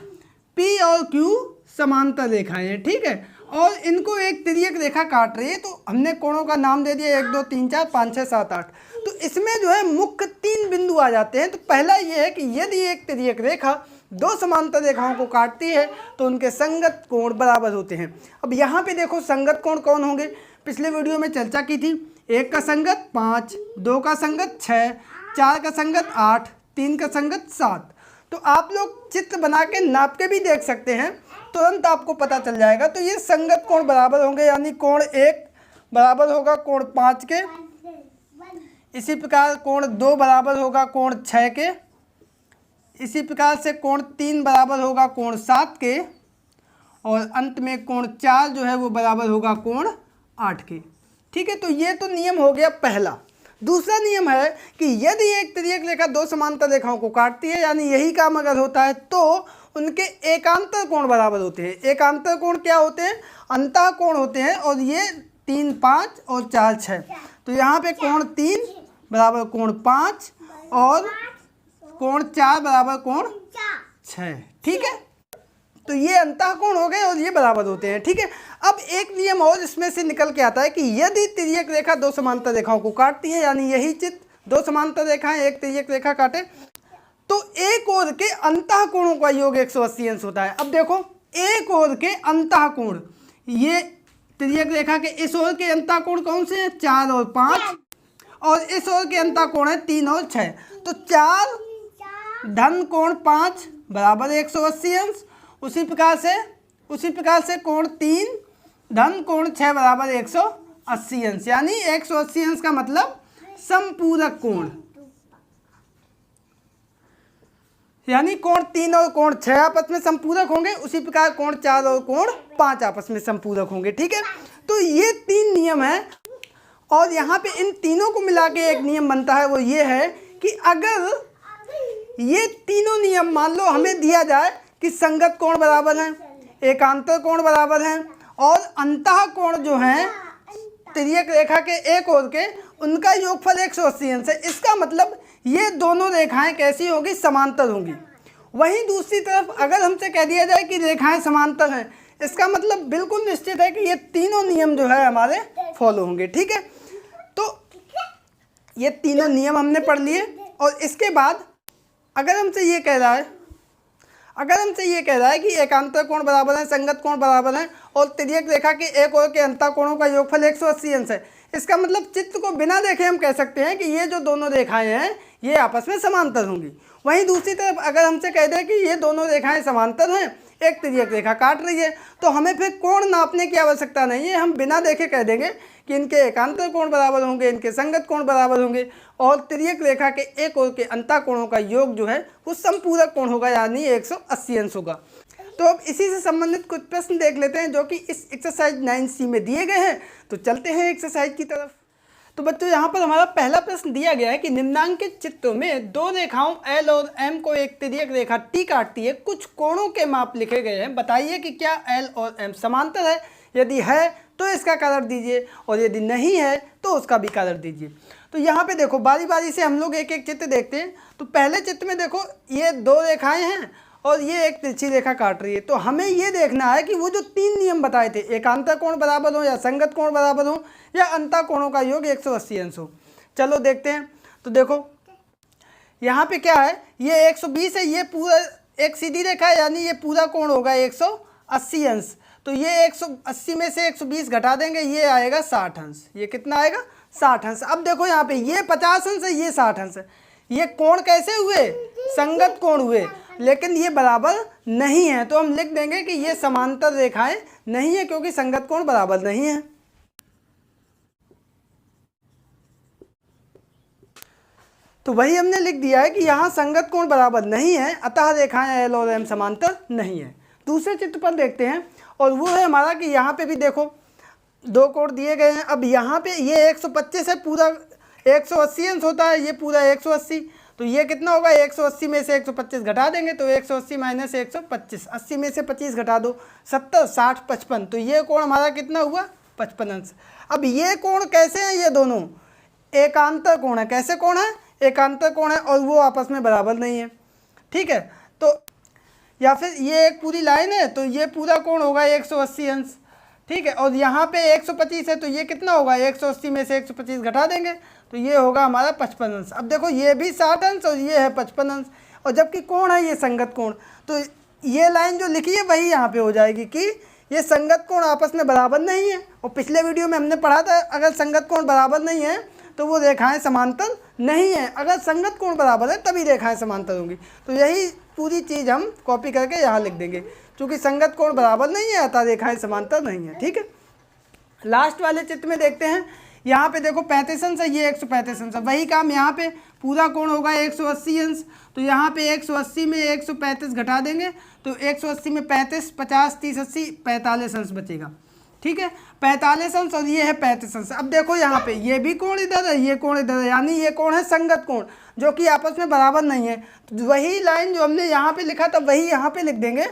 P और Q समांतर रेखाएं हैं। ठीक है, और इनको एक तिर्यक रेखा काट रही है, तो हमने कोणों का नाम दे दिया 1 2 3 4 5 6 7 8। तो इसमें जो है मुख्य 3 बिंदु आ जाते हैं। तो पहला ये है कि यदि एक तिर्यक रेखा 2 समांतर रेखाओं को काटती है तो उनके संगत कोण बराबर होते हैं। अब यहाँ पे देखो संगत कोण कौन होंगे, पिछले वीडियो में चर्चा की थी। 1 का संगत 5, 2 का संगत 6, 4 का संगत 8, 3 का संगत 7। तो आप लोग चित्र बना के नाप के भी देख सकते हैं, तुरंत आपको पता चल जाएगा। तो ये संगत कोण बराबर होंगे, यानी कोण 1 बराबर होगा कोण 5 के, इसी प्रकार कोण 2 बराबर होगा कोण 6 के, इसी प्रकार से कोण 3 बराबर होगा कोण 7 के, और अंत में कोण 4 जो है वो बराबर होगा कोण 8 के। ठीक है, तो ये तो नियम हो गया पहला। दूसरा नियम है कि यदि एक तिर्यक रेखा दो समांतर रेखाओं को काटती है, यानी यही काम अगर होता है, तो उनके एकांतर कोण बराबर होते हैं। एकांतर कोण क्या होते हैं? अंतः कोण होते हैं, और ये 3, 5 और 4, 6। तो यहाँ पे कोण 3 बराबर कोण 5 और कोण 4 बराबर कोण 6। ठीक है, तो ये अंतः कोण हो गए और ये बराबर होते हैं। ठीक है, अब एक नियम और इसमें से निकल के आता है कि यदि तिर्यक रेखा दो समांतर रेखाओं को काटती है, यानी यही चित्र दो समांतर रेखाएं एक तिर्यक रेखा काटे, तो एक ओर के अंतः कोणों का योग 180 अंश होता है। अब देखो, एक ओर के अंतः कोण, ये तिर्यक रेखा के इस ओर के अंतः कोण कौन से हैं? 4 और 5, और इस ओर के अंतः कोण है 3 और 6। तो 4 धन कोण 5 बराबर 180 अंश। उसी प्रकार से कोण 3 धन कोण 6 बराबर 180 अंश, यानी 180 अंश का मतलब समपूरक कोण, यानी कोण 3 और कोण 6 आपस में समपूरक होंगे। उसी प्रकार कोण 4 और कोण 5 आपस में समपूरक होंगे। ठीक है, तो ये 3 नियम है, और यहाँ पे इन तीनों को मिला के एक नियम बनता है, वो ये है कि अगर ये तीनों नियम मान लो हमें दिया जाए कि संगत कोण बराबर हैं, एकांतर कोण बराबर हैं, और अंतः कोण जो हैं तिर्यक रेखा के एक ओर के, उनका योगफल 180 अंश है। इसका मतलब ये दोनों रेखाएं कैसी होंगी? समांतर होंगी। वहीं दूसरी तरफ अगर हमसे कह दिया जाए कि रेखाएं समांतर हैं, इसका मतलब बिल्कुल निश्चित है कि ये तीनों नियम जो है हमारे फॉलो होंगे। ठीक है, तो ये तीनों नियम हमने पढ़ लिए। और इसके बाद अगर हमसे ये कह रहा है कि एकांतर कोण बराबर है, संगत कोण बराबर है, और तिर्यक रेखा के एक ओर के अंतः कोणों का योगफल 180 अंश है, इसका मतलब चित्र को बिना देखे हम कह सकते हैं कि ये जो दोनों रेखाएं हैं ये आपस में समांतर होंगी। वहीं दूसरी तरफ अगर हमसे कह दें कि ये दोनों रेखाएं समांतर हैं, एक तिर्यक रेखा काट रही है, तो हमें फिर कोण नापने की आवश्यकता नहीं है। हम बिना देखे कह देंगे कि इनके एकांतर कोण बराबर होंगे, इनके संगत कोण बराबर होंगे, और तिर्यक रेखा के एक ओर के अंतः कोणों का योग जो है वो समपूरक कोण होगा, यानी 180 अंश होगा। तो अब इसी से संबंधित कुछ प्रश्न देख लेते हैं जो कि इस एक्सरसाइज 9C में दिए गए हैं। तो चलते हैं एक्सरसाइज की तरफ। तो बच्चों, यहाँ पर हमारा पहला प्रश्न दिया गया है कि निम्नांकित चित्रों में दो रेखाओं L और M को एक तिर्यक रेखा T काटती है, कुछ कोणों के माप लिखे गए हैं, बताइए कि क्या L और M समांतर है? यदि है तो इसका कारण दीजिए, और यदि नहीं है तो उसका भी कारण दीजिए। तो यहाँ पे देखो, बारी बारी से हम लोग एक एक चित्र देखते हैं। तो पहले चित्र में देखो, ये दो रेखाएं हैं और ये एक तिरछी रेखा काट रही है। तो हमें ये देखना है कि वो जो 3 नियम बताए थे, एकांतर कोण बराबर हो, या संगत कोण बराबर हो, या अंतः कोणों का योग 180 अंश हो। चलो देखते हैं। तो देखो यहाँ पे क्या है, ये 120 है, ये पूरा एक सीधी रेखा है, यानी ये पूरा कोण होगा 180 अंश। तो ये 180 में से 120 घटा देंगे, ये आएगा 60 अंश। ये कितना आएगा? 60 अंश। अब देखो यहाँ पे ये 50 अंश है, ये 60 अंश है। ये कोण कैसे हुए? संगत कोण हुए, लेकिन ये बराबर नहीं है। तो हम लिख देंगे कि ये समांतर रेखाएं नहीं है, क्योंकि संगत कोण बराबर नहीं है। तो वही हमने लिख दिया है कि यहाँ संगत कोण बराबर नहीं है, अतः रेखाएं L और M समांतर नहीं है। दूसरे चित्र पर देखते हैं, और वो है हमारा कि यहाँ पे भी देखो दो कोण दिए गए हैं। अब यहाँ पे ये 125 है, पूरा 180 अंश होता है, ये पूरा 180। तो ये कितना होगा? 180 में से 125 घटा देंगे, तो 180 माइनस 125, 80 में से 25 घटा दो, 70, 60, 55। तो ये कोण हमारा कितना हुआ? 55 अंश। अब ये कोण कैसे हैं? ये दोनों एकांतर कोण है। कैसे कोण है? एकांतर कोण है, और वो आपस में बराबर नहीं है। ठीक है, तो या फिर ये एक पूरी लाइन है, तो ये पूरा कोण होगा 180 अंश। ठीक है, और यहाँ पे 125 है, तो ये कितना होगा? 180 में से 125 घटा देंगे, तो ये होगा हमारा 55 अंश। अब देखो, ये भी 60 अंश और ये है 55 अंश, और जबकि कोण है ये संगत कोण। तो ये लाइन जो लिखी है वही यहाँ पे हो जाएगी कि ये संगत कोण आपस में बराबर नहीं है, और पिछले वीडियो में हमने पढ़ा था अगर संगत कोण बराबर नहीं है तो वो रेखाएं समांतर नहीं है, अगर संगत कोण बराबर है तभी रेखाएं समांतर होंगी। तो यही पूरी चीज़ हम कॉपी करके यहाँ लिख देंगे, क्योंकि संगत कोण बराबर नहीं है अतः रेखाएं समांतर नहीं है। ठीक है, लास्ट वाले चित्र में देखते हैं। यहाँ पे देखो 35 अंश है, ये 135 अंश है, वही काम यहाँ पे पूरा कोण होगा 180 अंश। तो यहाँ पे 180 में 135 घटा देंगे तो 180 में 35, 50, 30, 80, 45 अंश बचेगा। ठीक है, 45 अंश और ये है 35 अंश। अब देखो यहाँ पे ये भी कोण इधर है, ये कोण इधर है, यानी ये कोण है संगत कोण जो कि आपस में बराबर नहीं है। तो वही लाइन जो हमने यहाँ पे लिखा था वही यहाँ पे लिख देंगे,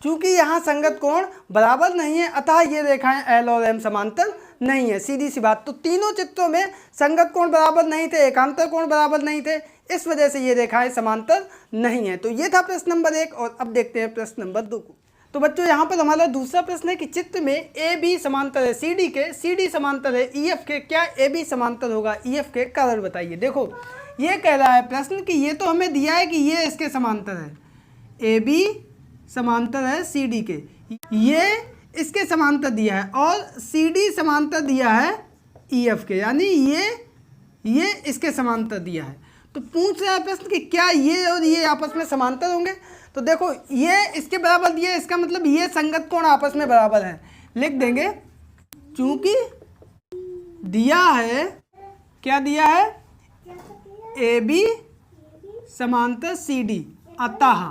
चूँकि यहाँ संगत कोण बराबर नहीं है अतः ये रेखाएं एल और एम समांतर नहीं है, सीधी सी बात। तो तीनों चित्रों में संगत कोण बराबर नहीं थे, एकांतर कोण बराबर नहीं थे, इस वजह से ये रेखाएं समांतर नहीं है। तो ये था प्रश्न नंबर 1 और अब देखते हैं प्रश्न नंबर 2 को। तो बच्चों यहाँ पर हमारा दूसरा प्रश्न है कि चित्र में ए बी समांतर है सी डी के, सी डी समांतर है ई एफ के, क्या ए बी समांतर होगा ई एफ के, कारण बताइए। देखो ये कह रहा है प्रश्न कि ये तो हमें दिया है कि ये इसके समांतर है, ए बी समांतर है सी डी के, ये इसके समांतर दिया है और सी डी समांतर दिया है ई एफ के, यानी ये इसके समांतर दिया है। तो पूछ रहा है प्रश्न कि क्या ये और ये आपस में समांतर होंगे। तो देखो ये इसके बराबर दिया है, इसका मतलब ये संगत कोण आपस में बराबर है, लिख देंगे चूंकि दिया है, क्या दिया है, ए बी समांतर सी डी, अतः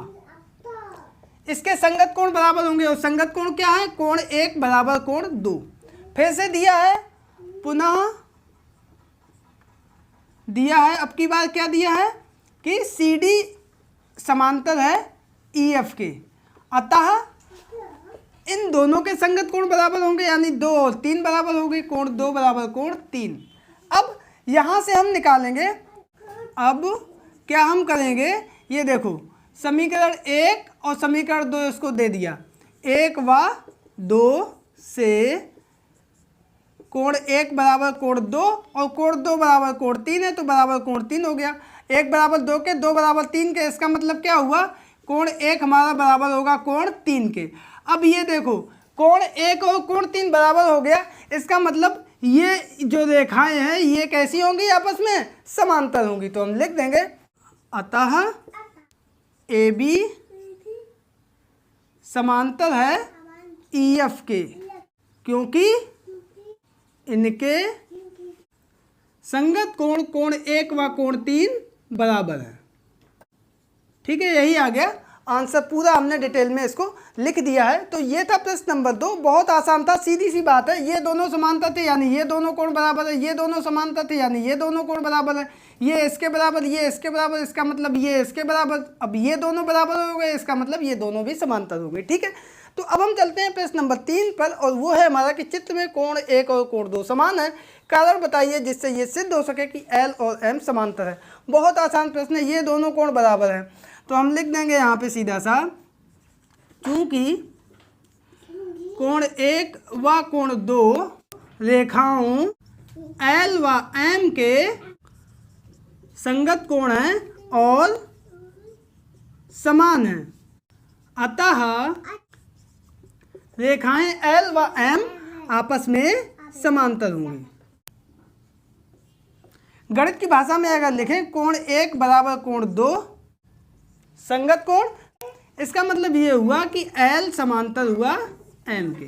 इसके संगत कोण बराबर होंगे। और संगत कोण क्या है, कोण 1 बराबर कोण 2। फिर से दिया है, पुनः दिया है, अब की बार क्या दिया है कि सी डी समांतर है ई एफ के, अतः इन दोनों के संगत कोण बराबर होंगे, यानी 2 और 3 बराबर होंगे, कोण 2 बराबर कोण 3। अब यहाँ से हम निकालेंगे, अब क्या हम करेंगे, ये देखो समीकरण 1 और समीकरण 2 इसको दे दिया, 1 व 2 से कोण 1 बराबर कोण 2 और कोण 2 बराबर कोण 3 है, तो बराबर कोण 3 हो गया। 1 बराबर 2 के, 2 बराबर 3 के, इसका मतलब क्या हुआ, कोण 1 हमारा बराबर होगा कोण 3 के। अब ये देखो कोण 1 और कोण 3 बराबर हो गया, इसका मतलब ये जो रेखाएं हैं ये कैसी होंगी, आपस में समांतर होंगी। तो हम लिख देंगे अतः ए बी समांतर है ई एफ के, क्योंकि इनके संगत कोण कोण 1 व कोण 3 बराबर है। ठीक है, यही आ गया आंसर, पूरा हमने डिटेल में इसको लिख दिया है। तो ये था प्रश्न नंबर 2, बहुत आसान था, सीधी सी बात है। ये दोनों समांतर थे यानी ये दोनों कोण बराबर है, ये दोनों समांतर थे यानी ये दोनों कोण बराबर है, ये इसके बराबर, ये इसके बराबर, इसका मतलब ये इसके बराबर। अब ये दोनों बराबर हो गए, इसका मतलब ये दोनों भी समांतर हो गए। ठीक है, तो अब हम चलते हैं प्रश्न नंबर 3 पर, और वो है हमारा कि चित्र में कोण 1 और कोण 2 समान है, कारण बताइए जिससे ये सिद्ध हो सके कि एल और एम समांतर है। बहुत आसान प्रश्न है, ये दोनों कोण बराबर हैं, तो हम लिख देंगे यहाँ पे सीधा सा, चूंकि कोण 1 व कोण 2 रेखाओं एल व एम के संगत कोण हैं और समान हैं, अतः रेखाएं एल व एम आपस में समांतर होंगी। गणित की भाषा में अगर लिखें कोण 1 बराबर कोण 2 संगत कोण, इसका मतलब ये हुआ कि एल समांतर हुआ एम के,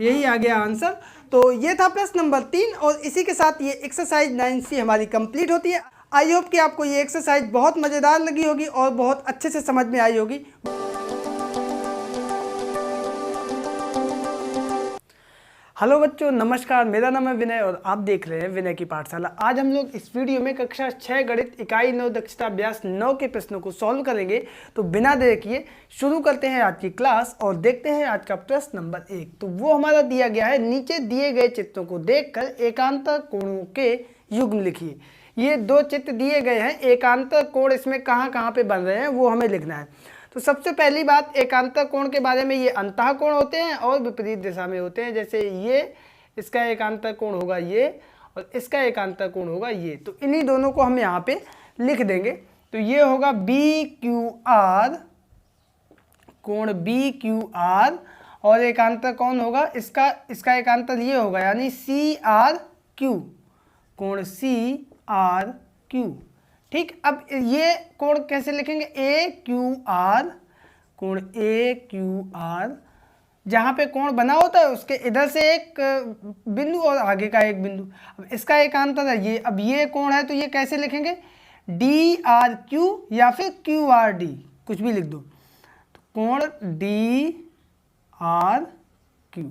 यही आ गया आंसर। तो ये था प्रश्न नंबर 3 और इसी के साथ ये एक्सरसाइज 9C हमारी कंप्लीट होती है। आई होप कि आपको ये एक्सरसाइज बहुत मज़ेदार लगी होगी और बहुत अच्छे से समझ में आई होगी। हेलो बच्चों, नमस्कार, मेरा नाम है विनय और आप देख रहे हैं विनय की पाठशाला। आज हम लोग इस वीडियो में कक्षा 6 गणित इकाई 9 दक्षता अभ्यास 9 के प्रश्नों को सॉल्व करेंगे। तो बिना देर किए शुरू करते हैं आज की क्लास और देखते हैं आज का प्रश्न नंबर 1। तो वो हमारा दिया गया है, नीचे दिए गए चित्रों को देखकर एकांतर कोणों के युग्म लिखिए। ये 2 चित्र दिए गए हैं, एकांतर कोण इसमें कहाँ कहाँ पे बन रहे हैं वो हमें लिखना है। तो सबसे पहली बात, एकांतर कोण के बारे में, ये अंतः कोण होते हैं और विपरीत दिशा में होते हैं। जैसे ये इसका एकांतर कोण होगा ये और इसका एकांतर कोण होगा ये, तो इन्हीं दोनों को हम यहाँ पे लिख देंगे। तो ये होगा बी क्यू आर, कोण बी क्यू आर, और एकांतर कौन होगा, इसका एकांतर ये होगा, यानी CRQ, कोण CRQ। ठीक, अब ये कोण कैसे लिखेंगे, AQR, कोण AQR। जहाँ पे कोण बना होता है उसके इधर से एक बिंदु और आगे का एक बिंदु। अब इसका एकांतर है ये, अब ये कोण है तो ये कैसे लिखेंगे, DRQ या फिर QRD, कुछ भी लिख दो। तो कोण DRQ,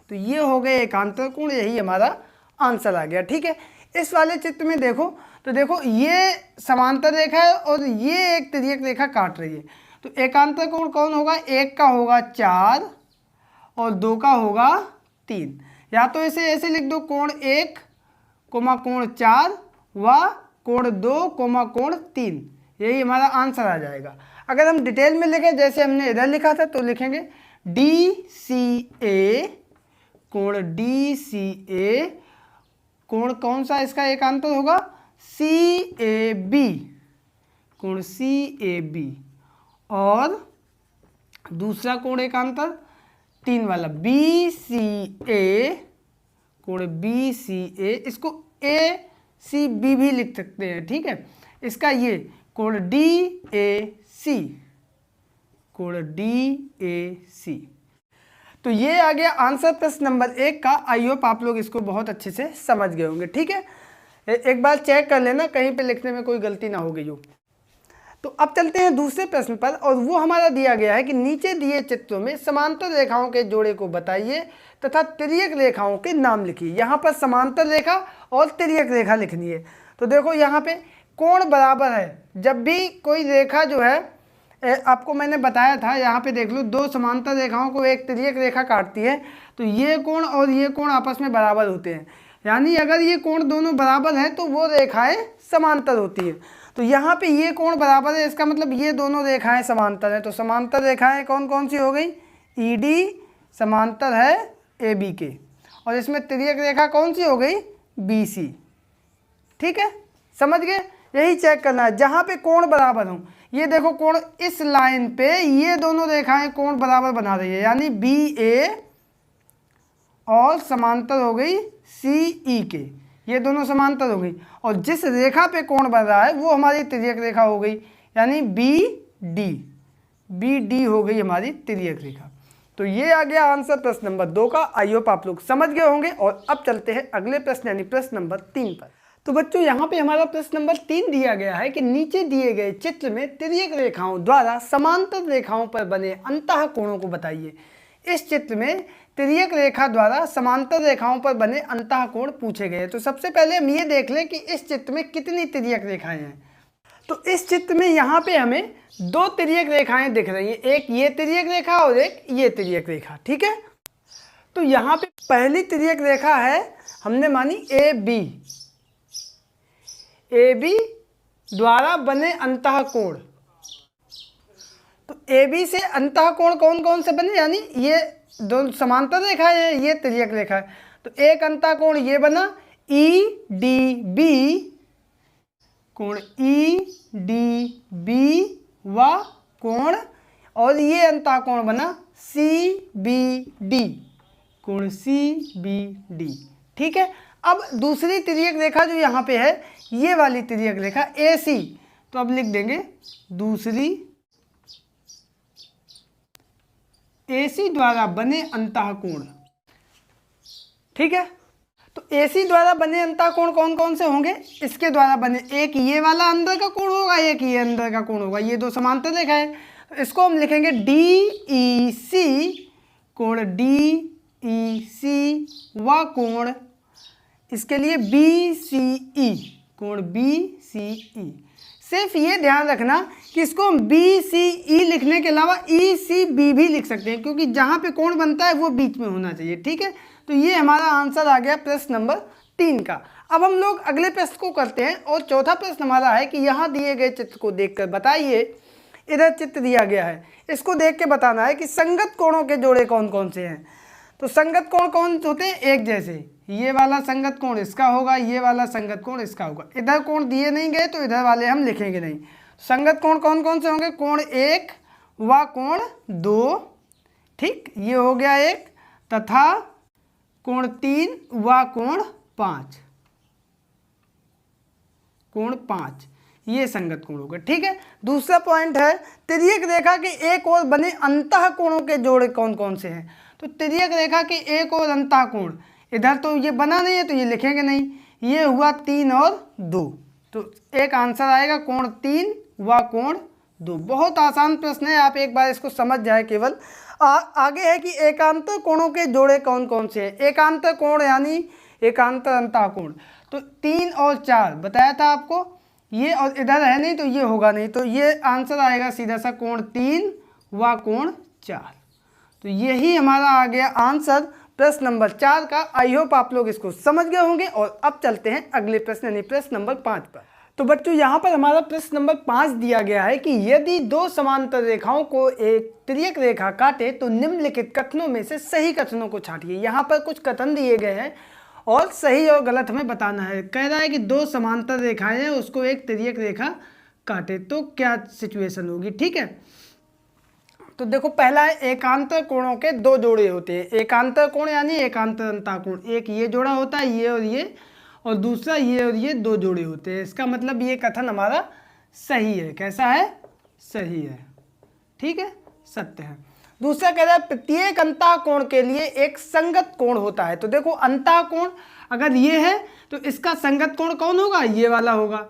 तो ये हो गए एकांतर कोण, यही हमारा आंसर आ गया। ठीक है, इस वाले चित्र में देखो तो देखो ये समांतर रेखा है और ये एक तिर्यक रेखा काट रही है। तो एकांतर कोण कौन होगा, एक का होगा 4 और 2 का होगा 3। या तो इसे ऐसे लिख दो, कोण 1 कोमा कोण 4 व कोण 2 कोमा कोण 3, यही हमारा आंसर आ जाएगा। अगर हम डिटेल में लिखें जैसे हमने इधर लिखा था तो लिखेंगे DCA, कोण DCA, कोण कौन सा इसका एकांतर होगा, CAB, कोण CAB। और दूसरा कोण एकांतर 3 वाला BCA, कोण BCA, इसको ACB भी लिख सकते हैं। ठीक है, इसका ये कोण DAC, कोण DAC। तो ये आ गया आंसर प्रश्न नंबर 1 का। आई होप आप लोग इसको बहुत अच्छे से समझ गए होंगे। ठीक है, एक बार चेक कर लेना कहीं पे लिखने में कोई गलती ना हो गई हो। तो अब चलते हैं दूसरे प्रश्न पर, और वो हमारा दिया गया है कि नीचे दिए चित्रों में समांतर रेखाओं के जोड़े को बताइए तथा तिर्यक रेखाओं के नाम लिखिए। यहाँ पर समांतर रेखा और तिर्यक रेखा लिखनी है। तो देखो यहाँ पे कोण बराबर है, जब भी कोई रेखा जो है, आपको मैंने बताया था, यहाँ पे देख लो, दो समांतर रेखाओं को एक तिर्यक रेखा काटती है तो ये कोण और ये कोण आपस में बराबर होते हैं। यानी अगर ये कोण दोनों बराबर हैं तो वो रेखाएं समांतर होती है। तो यहाँ पे ये कोण बराबर है, इसका मतलब ये दोनों रेखाएं समांतर हैं। तो समांतर रेखाएं कौन कौन सी हो गई, ED समांतर है AB के, और इसमें तिर्यक रेखा कौन सी हो गई, BC। ठीक है, समझ गए, यही चेक करना है जहाँ पे कोण बराबर हो। ये देखो कोण इस लाइन पे ये दोनों रेखाएं कोण बराबर बना रही है, यानी BA और समांतर हो गई CE के, ये दोनों समांतर हो गई। और जिस रेखा पे कोण बन रहा है वो हमारी तिर्यक रेखा हो गई, यानी BD हो गई हमारी तिर्यक रेखा। तो ये आ गया आंसर प्रश्न नंबर 2 का। आई होप आप लोग समझ गए होंगे। और अब चलते हैं अगले प्रश्न यानी प्रश्न नंबर 3 पर। तो बच्चों यहाँ पे हमारा प्रश्न नंबर 3 दिया गया है कि नीचे दिए गए चित्र में तिर्यक रेखाओं द्वारा समांतर रेखाओं पर बने अंतः कोणों को बताइए। इस चित्र में तिर्यक रेखा द्वारा समांतर रेखाओं पर बने अंतः कोण पूछे गए। तो सबसे पहले हम ये देख लें कि इस चित्र में कितनी तिर्यक रेखाएं हैं। तो इस चित्र में यहाँ पे हमें 2 तिर्यक रेखाएं दिख रही हैं, एक ये तिर्यक रेखा और एक ये तिर्यक रेखा। ठीक है, तो यहाँ पे पहली तिर्यक रेखा है, हमने मानी AB द्वारा बने अंतः कोण। तो AB से अंतः कोण कौन कौन से बने, यानी ये दो समांतर रेखा है, ये तिर्यक रेखा है। तो एक अंतः कोण ये बना EDB, कोण EDB व कोण, और ये अंतः कोण बना CBD, कोण CBD। ठीक है, अब दूसरी तिर्यक रेखा जो यहाँ पे है, ये वाली तिर्यक रेखा AC, तो अब लिख देंगे दूसरी AC द्वारा बने अंतः कोण। ठीक है, तो AC द्वारा बने अंतः कोण कौन कौन से होंगे, इसके द्वारा बने, एक ये वाला अंदर का कोण होगा, एक ये अंदर का कोण होगा, ये दो समांतर रेखा है। तो इसको हम लिखेंगे DEC, कोण DEC व कोण इसके लिए BCE, कोण BCE। सिर्फ ये ध्यान रखना कि इसको हम BCE लिखने के अलावा ECB भी लिख सकते हैं, क्योंकि जहाँ पे कोण बनता है वो बीच में होना चाहिए। ठीक है, तो ये हमारा आंसर आ गया प्रश्न नंबर 3 का। अब हम लोग अगले प्रश्न को करते हैं, और चौथा प्रश्न हमारा है कि यहाँ दिए गए चित्र को देखकर बताइए, इधर चित्र दिया गया है, इसको देख के बताना है कि संगत कोणों के जोड़े कौन कौन से हैं। तो संगत कोण कौन होते हैं, एक जैसे, ये वाला संगत कोण इसका होगा, ये वाला संगत कोण इसका होगा। इधर कोण दिए नहीं गए तो इधर वाले हम लिखेंगे नहीं। संगत कोण कौन कौन से होंगे, कोण 1 व कोण 2, ठीक, ये हो गया एक, तथा कोण 3 व कोण 5, कोण 5 ये संगत कोण होगा। ठीक है, दूसरा पॉइंट है तिर्यक रेखा के एक और बने अंतः कोणों के जोड़े कौन कौन से हैं। तो तिर्यक रेखा के एक और अंतः कोण, इधर तो ये बना नहीं है तो ये लिखेंगे नहीं, ये हुआ 3 और 2, तो एक आंसर आएगा कोण 3 व कोण 2। बहुत आसान प्रश्न है, आप एक बार इसको समझ जाए केवल। आगे है कि एकांतर कोणों के जोड़े कौन कौन से हैं। एकांतर कोण यानी एकांतर अंतः कोण, तो 3 और 4 बताया था आपको, ये और इधर है नहीं तो ये होगा नहीं, तो ये आंसर आएगा सीधा सा कोण 3 व कोण 4। तो यही हमारा आ गया आंसर प्रश्न नंबर 4 का। आई होप आप लोग इसको समझ गए होंगे। और अब चलते हैं अगले प्रश्न यानी प्रश्न नंबर 5 पर। तो बच्चों यहाँ पर हमारा प्रश्न नंबर 5 दिया गया है कि यदि दो समांतर रेखाओं को एक तिर्यक रेखा काटे तो निम्नलिखित कथनों में से सही कथनों को छांटिए। यहाँ पर कुछ कथन दिए गए हैं और सही और गलत हमें बताना है। कह रहा है कि दो समांतर रेखाएं हैं, उसको एक तिर्यक रेखा काटे तो क्या सिचुएशन होगी। ठीक है, तो देखो पहला है एकांतर कोणों के दो जोड़े होते हैं। एकांतर कोण यानी एकांतर अंतः कोण, एक ये जोड़ा होता है ये और ये, और दूसरा ये और ये दो जोड़े होते हैं। इसका मतलब ये कथन हमारा सही है। कैसा है? सही है। ठीक है, सत्य है। दूसरा कह रहा है प्रत्येक अंतः कोण के लिए एक संगत कोण होता है। तो देखो अंतः कोण अगर ये है तो इसका संगत कोण कौन होगा? ये वाला होगा।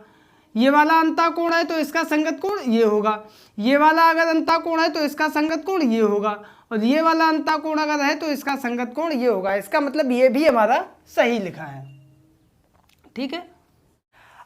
ये वाला अंतः कोण है तो इसका संगत कोण ये होगा। ये वाला अगर अंतः कोण है तो इसका संगत कोण ये होगा, और ये वाला अंतः कोण अगर है तो इसका संगत कोण ये होगा। इसका मतलब ये भी हमारा सही लिखा है। ठीक है,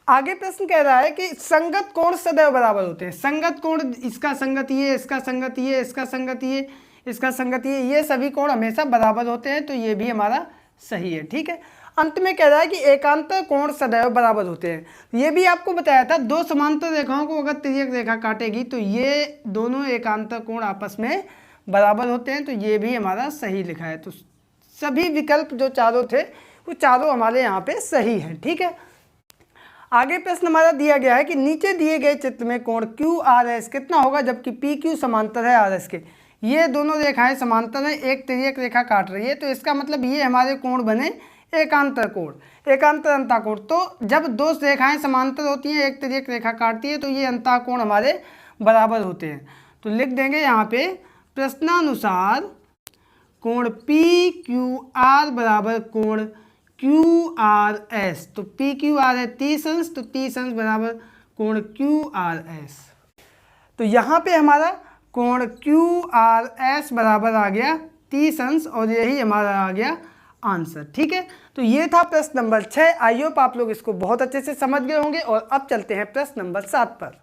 आगे प्रश्न कह रहा है कि संगत कोण सदैव बराबर होते हैं। संगत कोण, इसका संगत ये, इसका संगत ये, इसका संगत ये, इसका संगत ये सभी कोण हमेशा बराबर होते हैं, तो ये भी हमारा सही है। ठीक है, अंत में कह रहा है कि एकांतर कोण सदैव बराबर होते हैं। ये भी आपको बताया था, दो समांतर रेखाओं को अगर तिर्यक रेखा काटेगी तो ये दोनों एकांतर कोण आपस में बराबर होते हैं, तो ये भी हमारा सही लिखा है। तो सभी विकल्प जो चारों थे वो चारों हमारे यहाँ पे सही है। ठीक है, आगे प्रश्न हमारा दिया गया है कि नीचे दिए गए चित्र में कोण क्यू आर एस कितना होगा जबकि पी क्यू समांतर है आर एस के। ये दोनों रेखाएं समांतर हैं, एक तिर्यक रेखा काट रही है, तो इसका मतलब ये हमारे कोण बने एकांतर कोण, एकांतर अंतः कोण। तो जब दो रेखाएं समांतर होती हैं, एक तिर्यक रेखा काटती है, तो ये अंतः कोण हमारे बराबर होते हैं। तो लिख देंगे यहाँ पे प्रश्नानुसार कोण पी क्यू आर बराबर कोण क्यू आर एस। तो पी क्यू आर है 30 अंश, तो 30 अंश बराबर कोण क्यू आर एस। तो यहाँ पे हमारा कोण क्यू आर एस बराबर आ गया 30 अंश, और यही हमारा आ गया आंसर। ठीक है, तो ये था प्रश्न नंबर 6। आई होप आप लोग इसको बहुत अच्छे से समझ गए होंगे। और अब चलते हैं प्रश्न नंबर 7 पर।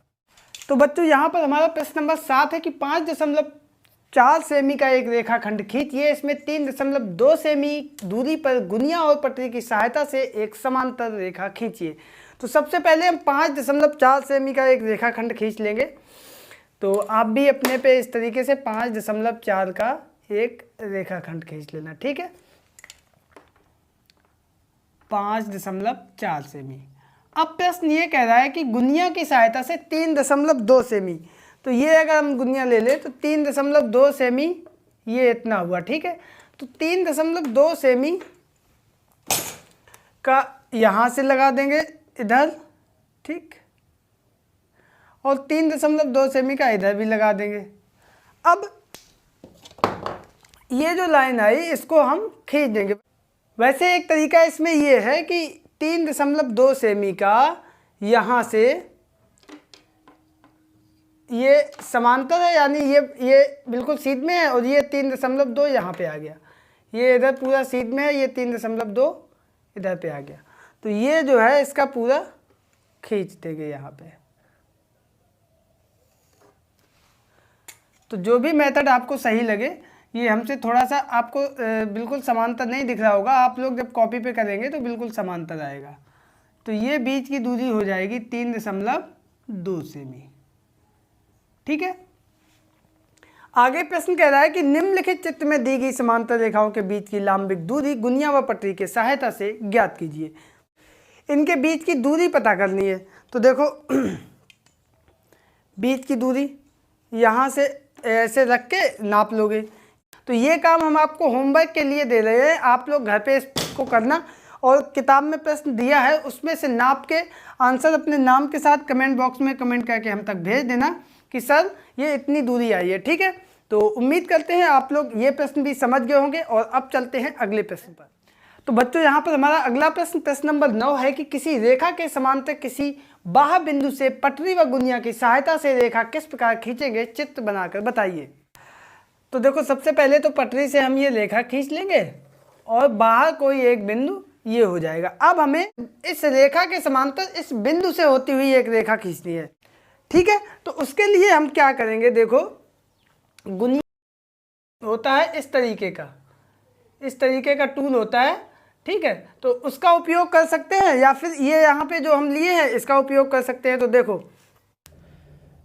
तो बच्चों यहाँ पर हमारा प्रश्न नंबर 7 है कि 5.4 सेमी का एक रेखाखंड खींचिए। इसमें 3.2 सेमी दूरी पर गुनिया और पटरी की सहायता से एक समांतर रेखा खींचिए। तो सबसे पहले हम 5.4 सेमी का एक रेखाखंड खींच लेंगे। तो आप भी अपने पे इस तरीके से 5.4 का एक रेखाखंड खींच लेना। ठीक है, 5.4 सेमी। अब प्रश्न ये कह रहा है कि गुनिया की सहायता से 3.2 सेमी। तो ये अगर हम गुनिया ले लें तो 3.2 सेमी ये इतना हुआ। ठीक है, तो 3.2 सेमी का यहाँ से लगा देंगे इधर, ठीक, और 3.2 सेमी का इधर भी लगा देंगे। अब ये जो लाइन आई इसको हम खींच देंगे। वैसे एक तरीका इसमें ये है कि 3.2 सेमी का यहाँ से ये समांतर है, यानी ये बिल्कुल सीध में है, और ये 3.2 यहाँ पे आ गया। ये इधर पूरा सीध में है, ये 3.2 इधर पे आ गया। तो ये जो है इसका पूरा खींच देंगे यहाँ पे। तो जो भी मेथड आपको सही लगे, ये हमसे थोड़ा सा आपको बिल्कुल समांतर नहीं दिख रहा होगा, आप लोग जब कॉपी पे करेंगे तो बिल्कुल समांतर आएगा। तो ये बीच की दूरी हो जाएगी 3.2 सेमी। ठीक है, आगे प्रश्न कह रहा है कि निम्नलिखित चित्र में दी गई समांतर रेखाओं के बीच की लांबिक दूरी गुनिया व पटरी की सहायता से ज्ञात कीजिए। इनके बीच की दूरी पता करनी है। तो देखो बीच की दूरी यहाँ से ऐसे रख के नाप लोगे। तो ये काम हम आपको होमवर्क के लिए दे रहे हैं, आप लोग घर पे इसको करना। और किताब में प्रश्न दिया है उसमें से नाप के आंसर अपने नाम के साथ कमेंट बॉक्स में कमेंट करके हम तक भेज देना कि सर ये इतनी दूरी आई है, ठीक है। तो उम्मीद करते हैं आप लोग ये प्रश्न भी समझ गए होंगे। और अब चलते हैं अगले प्रश्न पर। तो बच्चों यहाँ पर हमारा अगला प्रश्न, प्रश्न नंबर 9 है कि किसी रेखा के समांतर किसी बाह्य बिंदु से पटरी व गुनिया की सहायता से रेखा किस प्रकार खींचेंगे, चित्र बनाकर बताइए। तो देखो सबसे पहले तो पटरी से हम ये रेखा खींच लेंगे और बाहर कोई एक बिंदु ये हो जाएगा। अब हमें इस रेखा के समांतर इस बिंदु से होती हुई एक रेखा खींचनी है, ठीक है। तो उसके लिए हम क्या करेंगे, देखो गुनिया होता है इस तरीके का टूल होता है, ठीक है। तो उसका उपयोग कर सकते हैं या फिर ये यहाँ पे जो हम लिए हैं इसका उपयोग कर सकते हैं। तो देखो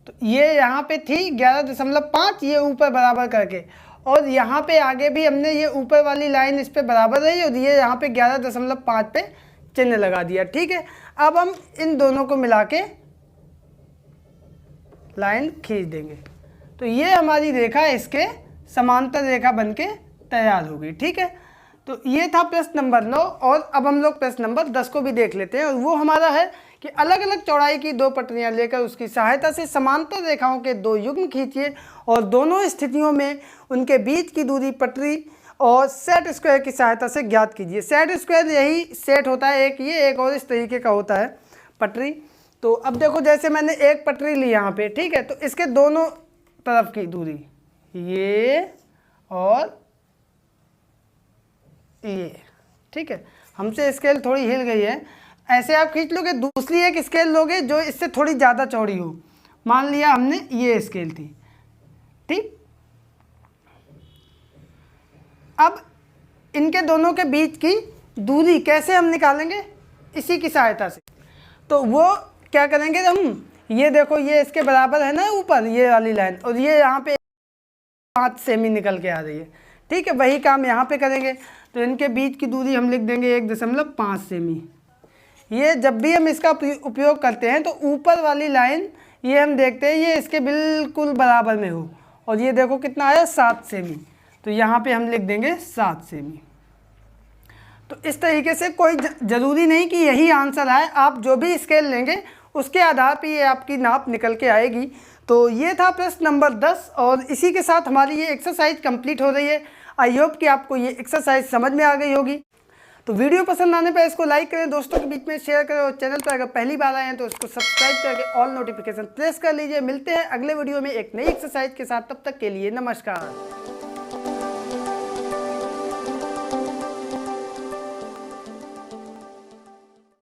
तो ये यहाँ पे थी 11.5, ये ऊपर बराबर करके, और यहाँ पे आगे भी हमने ये ऊपर वाली लाइन इस पे बराबर रही और ये यहाँ पे 11.5 पे चिन्ह लगा दिया, ठीक है। अब हम इन दोनों को मिला के लाइन खींच देंगे तो ये हमारी रेखा इसके समांतर रेखा बनके तैयार होगी, ठीक है। तो ये था प्रश्न नंबर 9। और अब हम लोग प्रश्न नंबर 10 को भी देख लेते हैं। और वो हमारा है कि अलग अलग चौड़ाई की 2 पटरियां लेकर उसकी सहायता से समांतर रेखाओं के 2 युग्म खींचिए और दोनों स्थितियों में उनके बीच की दूरी पटरी और सेट स्क्वायर की सहायता से ज्ञात कीजिए। सेट स्क्वायर यही सेट होता है, एक ये एक और इस तरीके का होता है पटरी। तो अब देखो जैसे मैंने एक पटरी ली यहाँ पे, ठीक है। तो इसके दोनों तरफ की दूरी ये और ये, ठीक है। हमसे स्केल थोड़ी हिल गई है, ऐसे आप खींच लोगे। दूसरी एक स्केल लोगे जो इससे थोड़ी ज़्यादा चौड़ी हो, मान लिया हमने ये स्केल थी, ठीक। अब इनके दोनों के बीच की दूरी कैसे हम निकालेंगे, इसी की सहायता से। तो वो क्या करेंगे हम, ये देखो ये इसके बराबर है ना ऊपर ये वाली लाइन, और ये यहाँ पे 5 सेमी निकल के आ रही है, ठीक है। वही काम यहाँ पे करेंगे। तो इनके बीच की दूरी हम लिख देंगे 1.5 सेमी। ये जब भी हम इसका उपयोग करते हैं तो ऊपर वाली लाइन ये हम देखते हैं ये इसके बिल्कुल बराबर में हो, और ये देखो कितना आया 7 सेमी। तो यहाँ पे हम लिख देंगे 7 सेमी। तो इस तरीके से कोई ज़रूरी नहीं कि यही आंसर आए, आप जो भी स्केल लेंगे उसके आधार पर ये आपकी नाप निकल के आएगी। तो ये था प्रश्न नंबर 10 और इसी के साथ हमारी ये एक्सरसाइज कंप्लीट हो रही है। आई होप कि आपको ये एक्सरसाइज समझ में आ गई होगी। तो वीडियो पसंद आने पर इसको लाइक करें, दोस्तों के बीच में शेयर करें, और चैनल पर अगर पहली बार आए हैं तो इसको सब्सक्राइब करके ऑल नोटिफिकेशन प्रेस कर लीजिए। मिलते हैं अगले वीडियो में एक नई एक्सरसाइज के साथ, तब तक के लिए नमस्कार।